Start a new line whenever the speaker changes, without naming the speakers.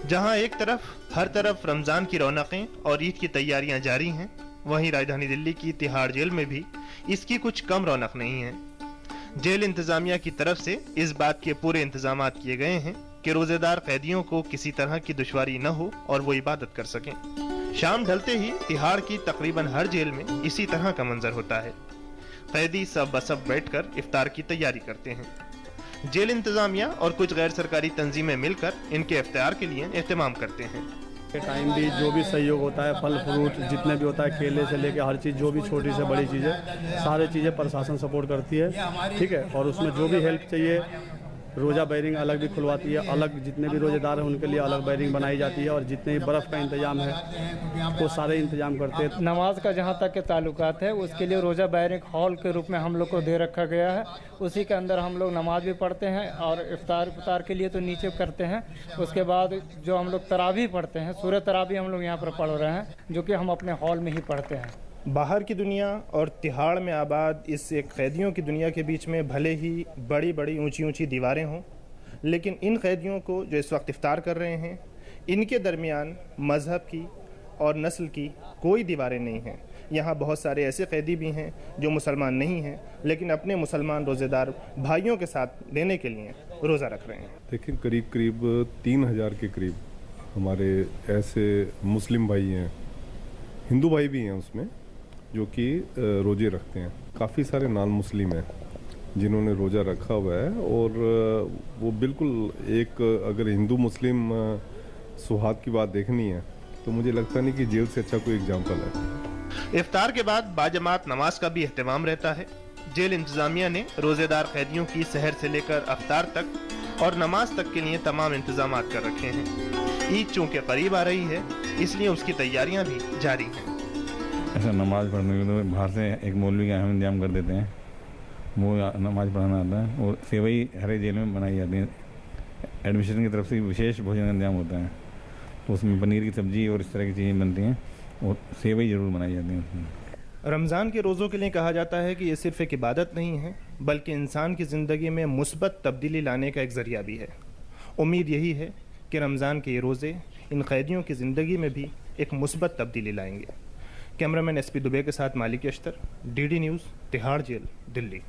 جہاں ایک طرف ہر طرف رمضان کی رونقیں اور عید کی تیاریاں جاری ہیں، وہیں راجدھانی دلی کی تہاڑ جیل میں بھی اس کی کچھ کم رونق نہیں ہے۔ جیل انتظامیہ کی طرف سے اس بات کے پورے انتظامات کیے گئے ہیں کہ روزے دار قیدیوں کو کسی طرح کی دشواری نہ ہو اور وہ عبادت کر سکیں۔ شام ڈھلتے ہی تہاڑ کی تقریباً ہر جیل میں اسی طرح کا منظر ہوتا ہے۔ قیدی سب بسب بیٹھ کر افطار کی تیاری کرتے ہیں۔ جیل انتظامیہ اور کچھ غیر سرکاری تنظیمیں مل کر ان کے افطار کے لیے اہتمام کرتے ہیں۔
ٹائم بھی جو بھی سہیوگ ہوتا ہے، پھل فروٹ جتنے بھی ہوتا ہے، کیلے سے لے کے ہر چیز، جو بھی چھوٹی سے بڑی چیزیں، سارے چیزیں پرشاسن سپورٹ کرتی ہے، ٹھیک ہے۔ اور اس میں جو بھی ہیلپ چاہیے، روزہ بیرنگ الگ بھی کھلواتی ہے، الگ جتنے بھی روزے دار ہیں ان کے لیے الگ بیرنگ بنائی جاتی ہے، اور جتنے بھی برف کا انتظام ہے وہ سارے انتظام کرتے ہیں۔
نماز کا جہاں تک کے تعلقات ہے، اس کے لیے روزہ بیرنگ ہال کے روپ میں ہم لوگ کو دے رکھا گیا ہے، اسی کے اندر ہم لوگ نماز بھی پڑھتے ہیں، اور افطار کے لیے تو نیچے کرتے ہیں۔ اس کے بعد جو ہم لوگ تراویح پڑھتے ہیں، سورہ تراویح ہم لوگ یہاں پر پڑھ رہے ہیں، جو کہ ہم اپنے ہال میں ہی پڑھتے ہیں۔
باہر کی دنیا اور تہاڑ میں آباد اس ایک قیدیوں کی دنیا کے بیچ میں بھلے ہی بڑی بڑی اونچی اونچی دیواریں ہوں، لیکن ان قیدیوں کو جو اس وقت افطار کر رہے ہیں، ان کے درمیان مذہب کی اور نسل کی کوئی دیواریں نہیں ہیں۔ یہاں بہت سارے ایسے قیدی بھی ہیں جو مسلمان نہیں ہیں، لیکن اپنے مسلمان روزے دار بھائیوں کے ساتھ دینے کے لیے روزہ رکھ رہے ہیں۔
دیکھیں، قریب 3000 کے قریب ہمارے ایسے مسلم بھائی ہیں، ہندو بھائی بھی ہیں اس میں، جو کہ روزے رکھتے ہیں۔ کافی سارے نان مسلم ہیں جنہوں نے روزہ رکھا ہوا ہے، اور وہ بالکل ایک، اگر ہندو مسلم سوہاد کی بات دیکھنی ہے تو مجھے لگتا نہیں کہ جیل سے اچھا کوئی اگزامپل ہے۔
افطار کے بعد باجماعت نماز کا بھی اہتمام رہتا ہے۔ جیل انتظامیہ نے روزے دار قیدیوں کی سحر سے لے کر افطار تک اور نماز تک کے لیے تمام انتظامات کر رکھے ہیں۔ عید چونکہ قریب آ رہی ہے، اس لیے اس کی تیاریاں بھی جاری ہیں۔
ایسا نماز پڑھنے کے لیے باہر سے ایک مولوی کا ہم انتظام کر دیتے ہیں، وہ نماز پڑھانا آتا ہے، اور سیوئی ہر ایک جیل میں بنائی جاتی ہے۔ ایڈمنسٹریشن کی طرف سے وشیش بھوجن کا انتظام ہوتا ہے، تو اس میں پنیر کی سبزی اور اس طرح کی چیزیں بنتی ہیں، اور سیوئی ضرور بنائی جاتی ہیں۔
رمضان کے روزوں کے لیے کہا جاتا ہے کہ یہ صرف ایک عبادت نہیں ہے، بلکہ انسان کی زندگی میں مثبت تبدیلی لانے کا ایک ذریعہ بھی ہے۔ امید یہی ہے کہ رمضان کے یہ روزے ان قیدیوں کی زندگی میں بھی ایک مثبت تبدیلی لائیں گے۔ کیمرہ مین SP دوبے کے ساتھ مالک اشتر، DD نیوز، تہاڑ جیل، دلی۔